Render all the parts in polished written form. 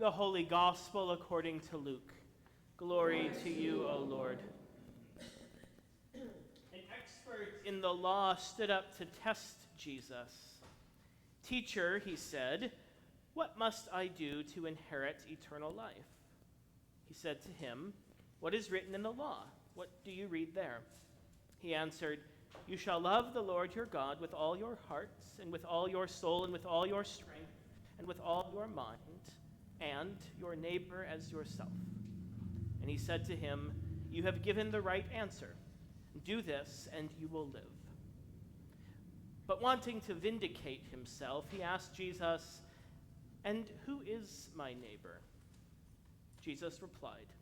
The Holy Gospel according to Luke. Glory to you, O Lord. An expert in the law stood up to test Jesus. "Teacher," he said, "what must I do to inherit eternal life?" He said to him, "What is written in the law? What do you read there?" He answered, "You shall love the Lord your God with all your heart, and with all your soul, and with all your strength, and with all your mind, and your neighbor as yourself." And he said to him, "You have given the right answer. Do this, and you will live." But wanting to vindicate himself, he asked Jesus, "And who is my neighbor?" Jesus replied,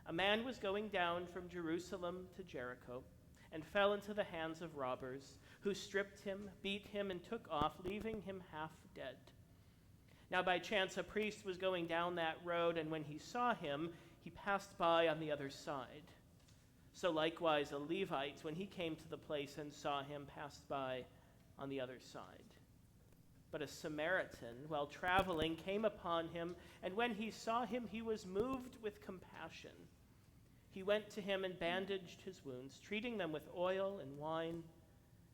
"A man was going down from Jerusalem to Jericho and fell into the hands of robbers, who stripped him, beat him, and took off, leaving him half dead. Now by chance a priest was going down that road, and when he saw him, he passed by on the other side. So likewise a Levite, when he came to the place and saw him, passed by on the other side. But a Samaritan, while traveling, came upon him, and when he saw him, he was moved with compassion. He went to him and bandaged his wounds, treating them with oil and wine.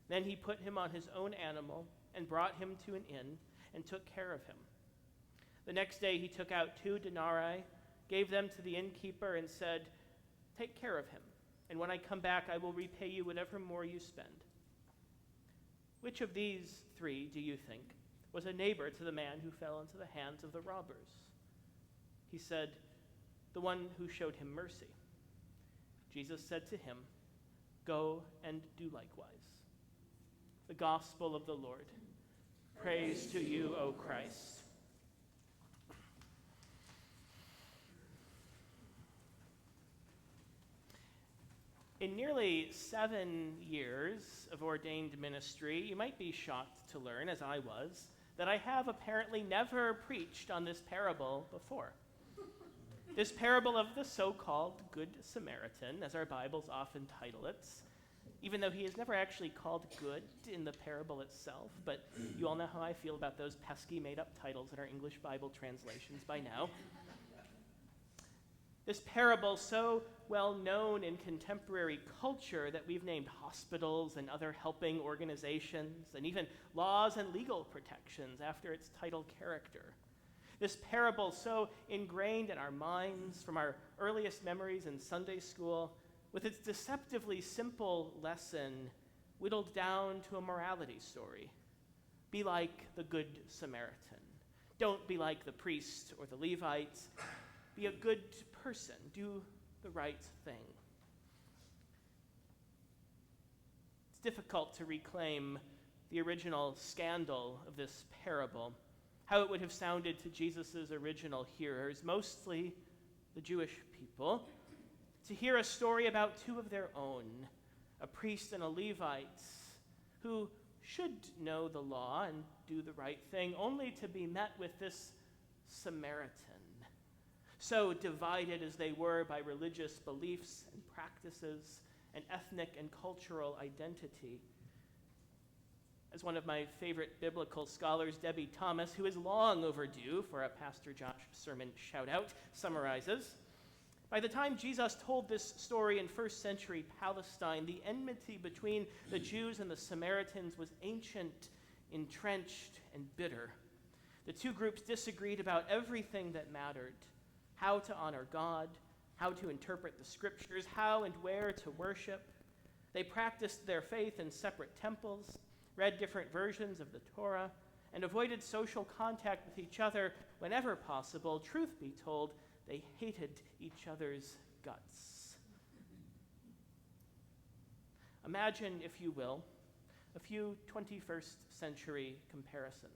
Then he put him on his own animal and brought him to an inn and took care of him. The next day he took out 2 denarii, gave them to the innkeeper, and said, 'Take care of him, and when I come back I will repay you whatever more you spend.' Which of these 3, do you think, was a neighbor to the man who fell into the hands of the robbers?" He said, "The one who showed him mercy." Jesus said to him, "Go and do likewise." The Gospel of the Lord. Praise to you, O Christ. In nearly 7 years of ordained ministry, you might be shocked to learn, as I was, that I have apparently never preached on this parable before. This parable of the so-called Good Samaritan, as our Bibles often title it, even though he is never actually called good in the parable itself, but you all know how I feel about those pesky made-up titles in our English Bible translations by now. This parable, so well known in contemporary culture that we've named hospitals and other helping organizations, and even laws and legal protections after its title character. This parable, so ingrained in our minds from our earliest memories in Sunday school, with its deceptively simple lesson whittled down to a morality story. Be like the Good Samaritan. Don't be like the priest or the Levite. Be a good person. Do the right thing. It's difficult to reclaim the original scandal of this parable, how it would have sounded to Jesus' original hearers, mostly the Jewish people, to hear a story about 2 of their own, a priest and a Levite, who should know the law and do the right thing, only to be met with this Samaritan, so divided as they were by religious beliefs and practices and ethnic and cultural identity. As one of my favorite biblical scholars, Debbie Thomas, who is long overdue for a Pastor Josh sermon shout-out, summarizes, by the time Jesus told this story in first century Palestine, the enmity between the Jews and the Samaritans was ancient, entrenched, and bitter. The 2 groups disagreed about everything that mattered: how to honor God, how to interpret the scriptures, how and where to worship. They practiced their faith in separate temples, read different versions of the Torah, and avoided social contact with each other whenever possible. Truth be told, they hated each other's guts. Imagine, if you will, a few 21st century comparisons.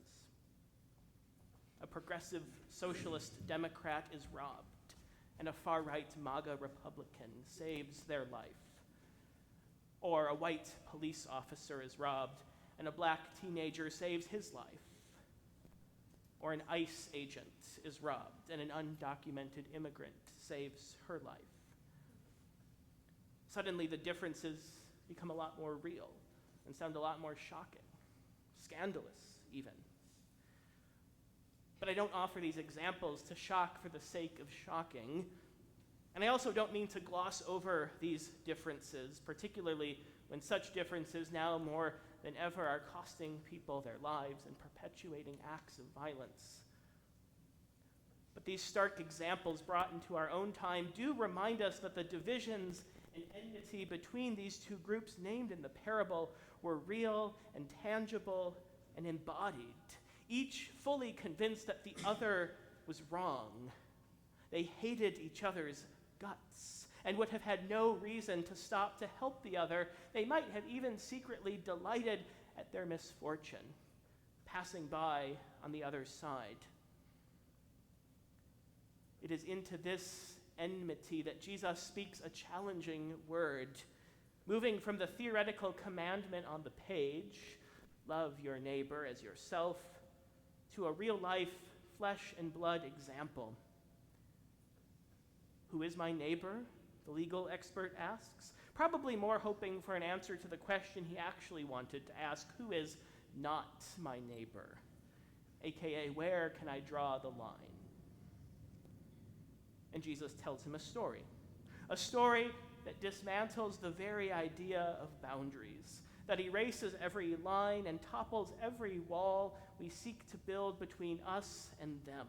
A progressive socialist Democrat is robbed, and a far-right MAGA Republican saves their life. Or a white police officer is robbed, and a black teenager saves his life. Or an ICE agent is robbed, and an undocumented immigrant saves her life. Suddenly the differences become a lot more real and sound a lot more shocking, scandalous even. But I don't offer these examples to shock for the sake of shocking. And I also don't mean to gloss over these differences, particularly when such differences now more than ever are costing people their lives and perpetuating acts of violence. But these stark examples brought into our own time do remind us that the divisions and enmity between these two groups named in the parable were real and tangible and embodied, each fully convinced that the other was wrong. They hated each other's guts and would have had no reason to stop to help the other. They might have even secretly delighted at their misfortune, passing by on the other side. It is into this enmity that Jesus speaks a challenging word, moving from the theoretical commandment on the page, love your neighbor as yourself, to a real-life, flesh and blood example. Who is my neighbor? The legal expert asks, probably more hoping for an answer to the question he actually wanted to ask: who is not my neighbor? AKA, where can I draw the line? And Jesus tells him a story that dismantles the very idea of boundaries, that erases every line and topples every wall we seek to build between us and them.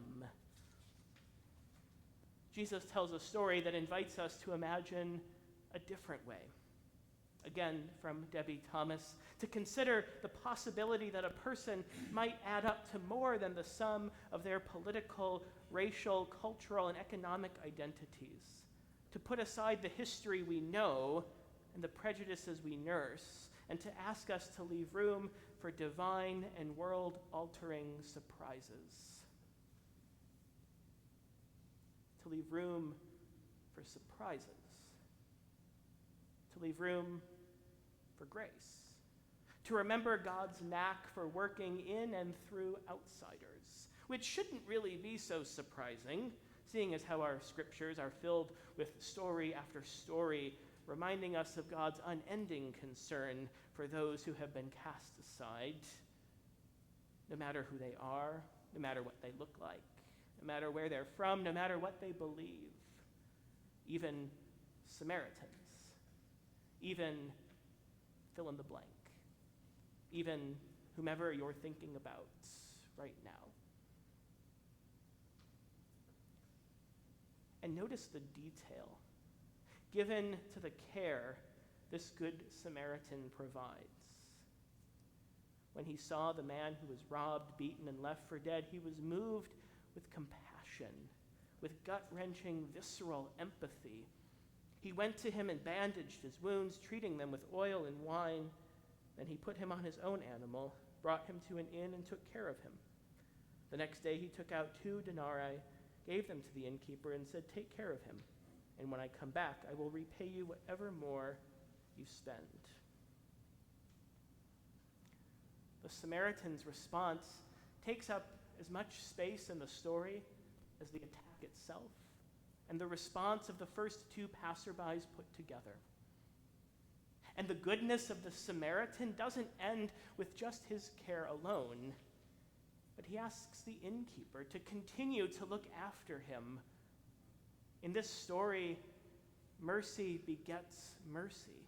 Jesus tells a story that invites us to imagine a different way. Again, from Debbie Thomas, to consider the possibility that a person might add up to more than the sum of their political, racial, cultural, and economic identities, to put aside the history we know and the prejudices we nurse, and to ask us to leave room for divine and world-altering surprises. To leave room for surprises. To leave room for grace. To remember God's knack for working in and through outsiders, which shouldn't really be so surprising, seeing as how our scriptures are filled with story after story, reminding us of God's unending concern for those who have been cast aside, no matter who they are, no matter what they look like, no matter where they're from, no matter what they believe, even Samaritans, even fill in the blank, even whomever you're thinking about right now. And notice the detail given to the care this Good Samaritan provides. When he saw the man who was robbed, beaten, and left for dead, he was moved with compassion, with gut-wrenching, visceral empathy. He went to him and bandaged his wounds, treating them with oil and wine. Then he put him on his own animal, brought him to an inn, and took care of him. The next day he took out 2 denarii, gave them to the innkeeper, and said, "Take care of him, and when I come back, I will repay you whatever more you spend." The Samaritan's response takes up as much space in the story as the attack itself, and the response of the first 2 passerbys put together. And the goodness of the Samaritan doesn't end with just his care alone, but he asks the innkeeper to continue to look after him. In this story, mercy begets mercy.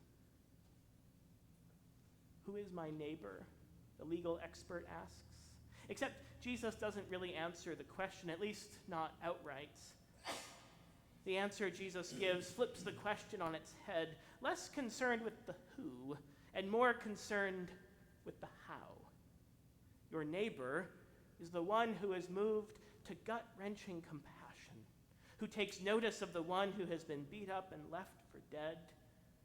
Who is my neighbor? The legal expert asks. Except Jesus doesn't really answer the question, at least not outright. The answer Jesus gives flips the question on its head, less concerned with the who and more concerned with the how. Your neighbor is the one who is moved to gut-wrenching compassion, who takes notice of the one who has been beat up and left for dead,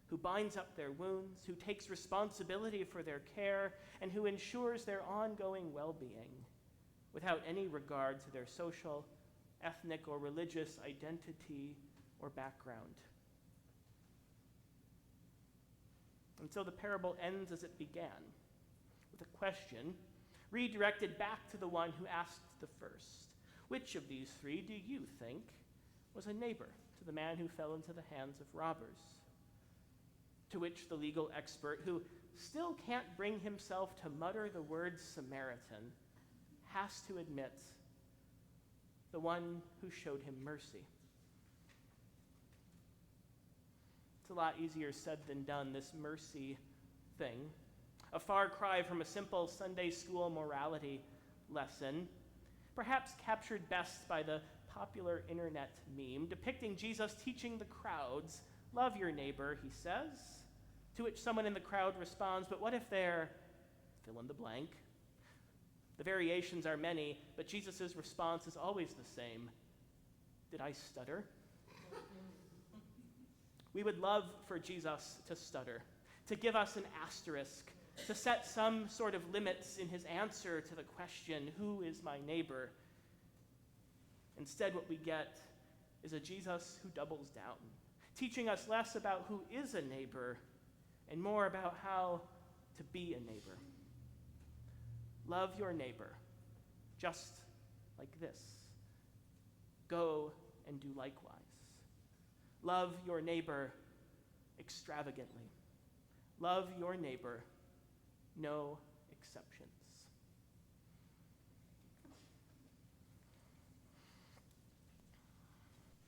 who binds up their wounds, who takes responsibility for their care, and who ensures their ongoing well-being without any regard to their social, ethnic, or religious identity or background. And so the parable ends as it began, with a question redirected back to the one who asked the first. Which of these 3 do you think was a neighbor to the man who fell into the hands of robbers? To which the legal expert, who still can't bring himself to mutter the word Samaritan, has to admit the one who showed him mercy. It's a lot easier said than done, this mercy thing. A far cry from a simple Sunday school morality lesson, perhaps captured best by the popular internet meme depicting Jesus teaching the crowds, "Love your neighbor," he says, to which someone in the crowd responds, "But what if they're," fill in the blank. The variations are many, but Jesus' response is always the same. "Did I stutter?" We would love for Jesus to stutter, to give us an asterisk, to set some sort of limits in his answer to the question, "Who is my neighbor?" Instead, what we get is a Jesus who doubles down, teaching us less about who is a neighbor and more about how to be a neighbor. Love your neighbor, just like this. Go and do likewise. Love your neighbor extravagantly. Love your neighbor, no exceptions.